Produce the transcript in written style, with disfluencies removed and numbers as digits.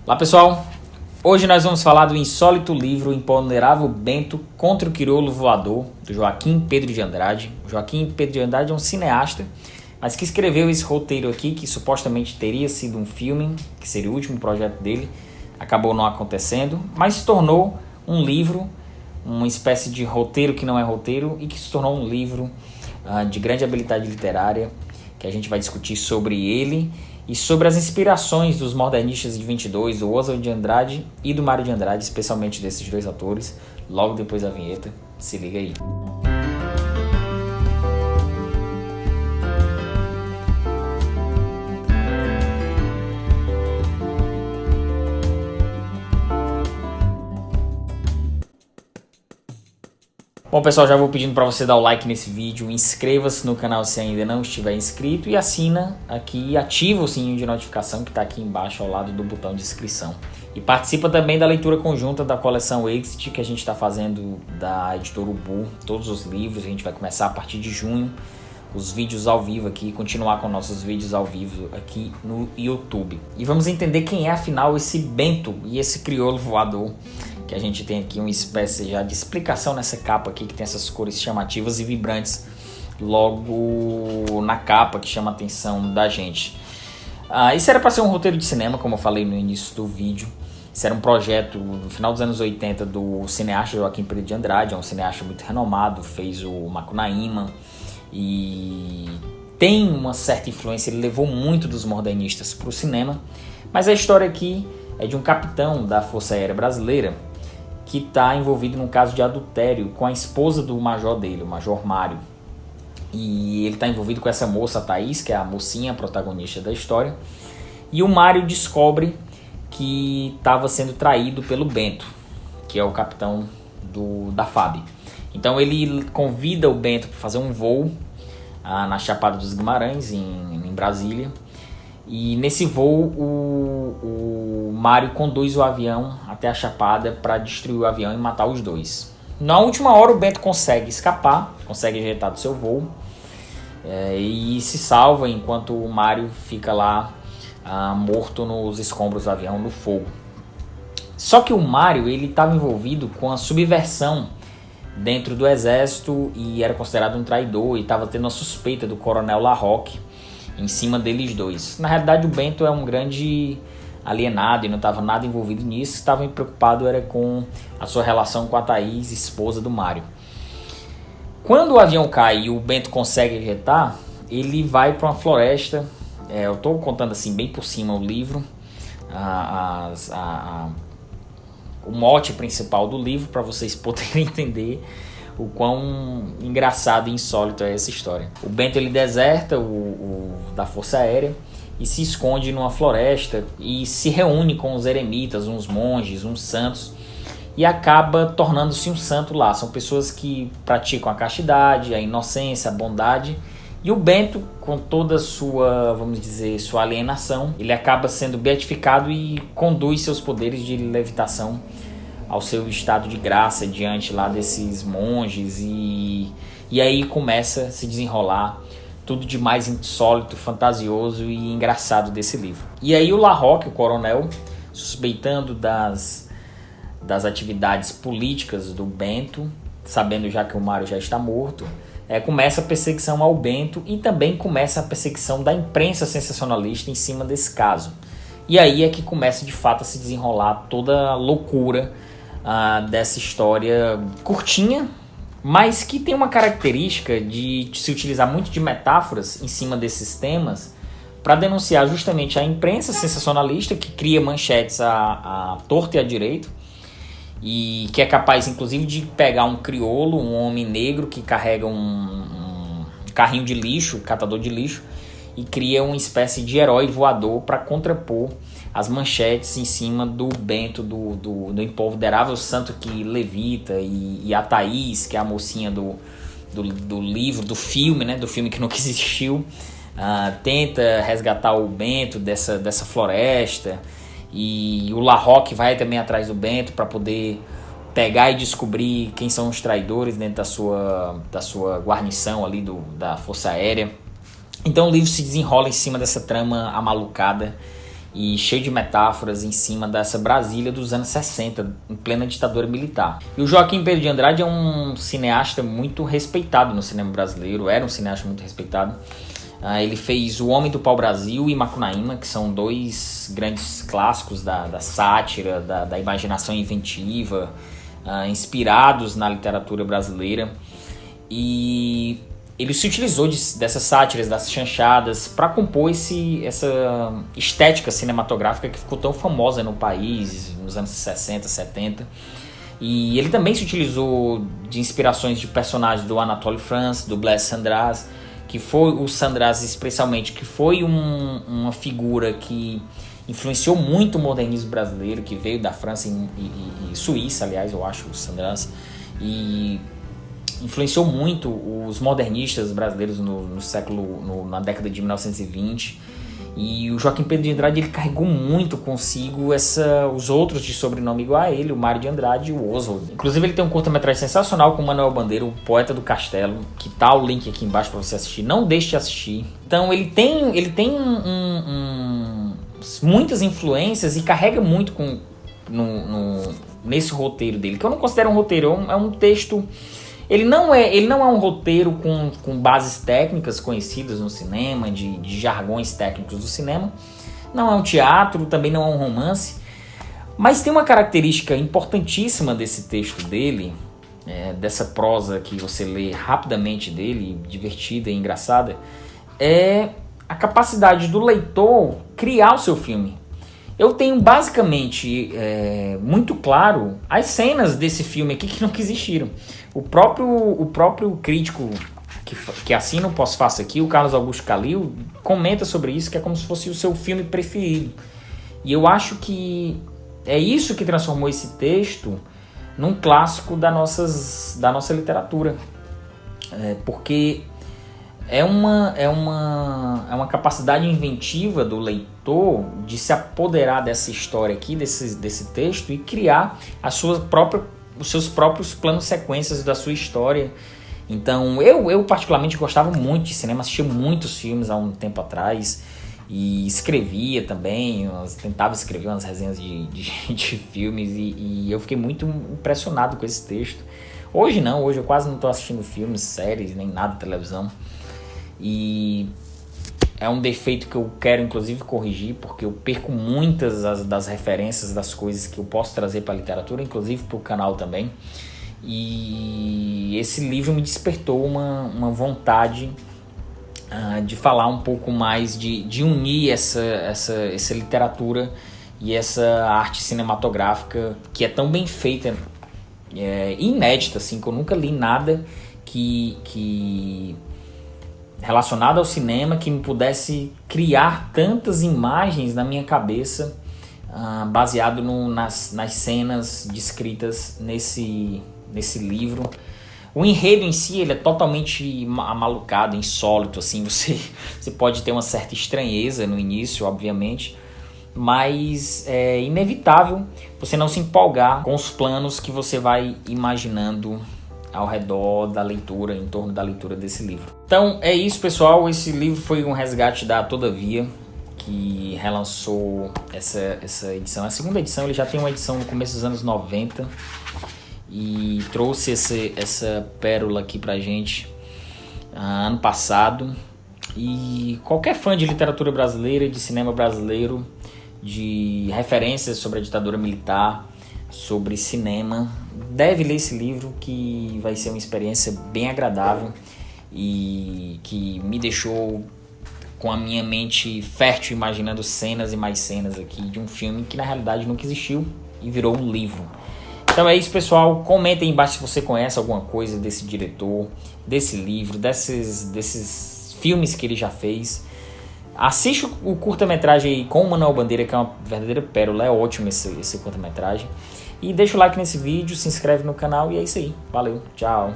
Olá pessoal, hoje nós vamos falar do insólito livro Imponderável Bento contra o Crioulo Voador, do Joaquim Pedro de Andrade. O Joaquim Pedro de Andrade é um cineasta, mas que escreveu esse roteiro aqui, que supostamente teria sido um filme, que seria o último projeto dele, acabou não acontecendo, mas se tornou um livro, uma espécie de roteiro que não é roteiro e que se tornou um livro de grande habilidade literária, que a gente vai discutir sobre ele e sobre as inspirações dos modernistas de 22, do Oswald de Andrade e do Mário de Andrade, especialmente desses dois autores, logo depois da vinheta. Se liga aí. Bom pessoal, já vou pedindo para você dar o like nesse vídeo, inscreva-se no canal se ainda não estiver inscrito e assina aqui, ativa o sininho de notificação que está aqui embaixo ao lado do botão de inscrição. E participa também da leitura conjunta da coleção Exit que a gente está fazendo da editora Ubu, todos os livros, a gente vai começar a partir de junho, os vídeos ao vivo aqui, continuar com nossos vídeos ao vivo aqui no YouTube. E vamos entender quem é afinal esse Bento e esse crioulo voador, que a gente tem aqui uma espécie já de explicação nessa capa aqui, que tem essas cores chamativas e vibrantes logo na capa, que chama a atenção da gente. Isso era para ser um roteiro de cinema, como eu falei no início do vídeo. Isso era um projeto no final dos anos 80 do cineasta Joaquim Pedro de Andrade, é um cineasta muito renomado, fez o Macunaíma e tem uma certa influência, ele levou muito dos modernistas para o cinema, mas a história aqui é de um capitão da Força Aérea Brasileira que está envolvido num caso de adultério com a esposa do major dele, o Major Mário. E ele está envolvido com essa moça, a Thaís, que é a mocinha protagonista da história. E o Mário descobre que estava sendo traído pelo Bento, que é o capitão da FAB. Então ele convida o Bento para fazer um voo na Chapada dos Guimarães, em Brasília. E nesse voo o Mário conduz o avião até a Chapada para destruir o avião e matar os dois. Na última hora o Bento consegue escapar, consegue ejectar do seu voo e se salva enquanto o Mário fica lá morto nos escombros do avião, no fogo. Só que o Mário estava envolvido com a subversão dentro do exército e era considerado um traidor e estava tendo a suspeita do coronel Larroque em cima deles dois. Na realidade o Bento é um grande alienado e não estava nada envolvido nisso, estava preocupado era com a sua relação com a Thaís, esposa do Mário. Quando o avião cai e o Bento consegue ejetar, ele vai para uma floresta, eu estou contando assim bem por cima o livro, o mote principal do livro para vocês poderem entender o quão engraçado e insólito é essa história. O Bento ele deserta da Força Aérea e se esconde numa floresta e se reúne com os eremitas, uns monges, uns santos e acaba tornando-se um santo lá. São pessoas que praticam a castidade, a inocência, a bondade. E o Bento, com toda a sua, vamos dizer, sua alienação, ele acaba sendo beatificado e conduz seus poderes de levitação ao seu estado de graça diante lá desses monges e aí começa a se desenrolar tudo de mais insólito, fantasioso e engraçado desse livro. E aí o Larroque, o coronel, suspeitando das atividades políticas do Bento, sabendo já que o Mário já está morto, começa a perseguição ao Bento e também começa a perseguição da imprensa sensacionalista em cima desse caso. E aí é que começa de fato a se desenrolar toda a loucura dessa história curtinha, mas que tem uma característica de se utilizar muito de metáforas em cima desses temas para denunciar justamente a imprensa sensacionalista que cria manchetes à torta e à direito e que é capaz inclusive de pegar um crioulo, um homem negro que carrega um carrinho de lixo, catador de lixo, e cria uma espécie de herói voador para contrapor as manchetes em cima do Bento, do imponderável santo que levita, e a Thaís, que é a mocinha do livro, do filme, né, do filme que nunca existiu, tenta resgatar o Bento dessa floresta, e o Larroque vai também atrás do Bento para poder pegar e descobrir quem são os traidores dentro da sua guarnição ali da Força Aérea. Então o livro se desenrola em cima dessa trama amalucada e cheio de metáforas em cima dessa Brasília dos anos 60, em plena ditadura militar. E o Joaquim Pedro de Andrade é um cineasta muito respeitado no cinema brasileiro, era um cineasta muito respeitado. Ele fez O Homem do Pau-Brasil e Macunaíma, que são dois grandes clássicos da sátira, da imaginação inventiva, inspirados na literatura brasileira. E ele se utilizou dessas sátiras, das chanchadas, para compor essa estética cinematográfica que ficou tão famosa no país nos anos 60, 70. E ele também se utilizou de inspirações de personagens do Anatole France, do Blaise Cendrars, que foi o Cendrars especialmente, que foi uma figura que influenciou muito o modernismo brasileiro, que veio da França e Suíça, aliás, eu acho, o Cendrars, e influenciou muito os modernistas brasileiros na década de 1920. E o Joaquim Pedro de Andrade, ele carregou muito consigo os outros de sobrenome igual a ele, o Mário de Andrade e o Oswald. Inclusive ele tem um curta-metragem sensacional com o Manuel Bandeira, o Poeta do Castelo, que tá o link aqui embaixo para você assistir. Não deixe de assistir. Então ele tem muitas influências e carrega muito nesse roteiro dele, que eu não considero um roteiro, é um texto. Ele não é um roteiro com bases técnicas conhecidas no cinema, de jargões técnicos do cinema. Não é um teatro, também não é um romance. Mas tem uma característica importantíssima desse texto dele, dessa prosa que você lê rapidamente dele, divertida e engraçada, é a capacidade do leitor criar o seu filme. Eu tenho basicamente muito claro as cenas desse filme aqui que nunca existiram. O próprio crítico que assina o Pós-Fácil aqui, o Carlos Augusto Calil, comenta sobre isso, que é como se fosse o seu filme preferido. E eu acho que é isso que transformou esse texto num clássico da nossa literatura. Porque é uma capacidade inventiva do leitor de se apoderar dessa história aqui, desse texto, e criar os seus próprios planos sequências da sua história. Então eu particularmente gostava muito de cinema, assistia muitos filmes há um tempo atrás e escrevia também, tentava escrever umas resenhas de filmes e eu fiquei muito impressionado com esse texto. Hoje eu quase não estou assistindo filmes, séries, nem nada de televisão. E é um defeito que eu quero inclusive corrigir, porque eu perco muitas das referências das coisas que eu posso trazer para a literatura, inclusive para o canal também. E esse livro me despertou uma vontade de falar um pouco mais, de unir essa literatura e essa arte cinematográfica que é tão bem feita, inédita, assim, que eu nunca li nada que relacionado ao cinema que me pudesse criar tantas imagens na minha cabeça, baseado nas cenas descritas nesse livro. O enredo em si, ele é totalmente amalucado, insólito, assim, você pode ter uma certa estranheza no início, obviamente, mas é inevitável você não se empolgar com os planos que você vai imaginando ao redor da leitura, em torno da leitura desse livro. Então é isso, pessoal. Esse livro foi um resgate da Todavia, que relançou essa edição. A segunda edição, ele já tem uma edição no começo dos anos 90 e trouxe essa pérola aqui pra gente ano passado. E qualquer fã de literatura brasileira, de cinema brasileiro, de referências sobre a ditadura militar, sobre cinema, deve ler esse livro, que vai ser uma experiência bem agradável e que me deixou com a minha mente fértil imaginando cenas e mais cenas aqui de um filme que na realidade nunca existiu e virou um livro. Então é isso, pessoal. Comentem aí embaixo se você conhece alguma coisa desse diretor, desse livro, desses filmes que ele já fez. Assiste o curta-metragem aí com o Manuel Bandeira, que é uma verdadeira pérola. É ótimo esse curta-metragem. E deixa o like nesse vídeo, se inscreve no canal e é isso aí. Valeu, tchau!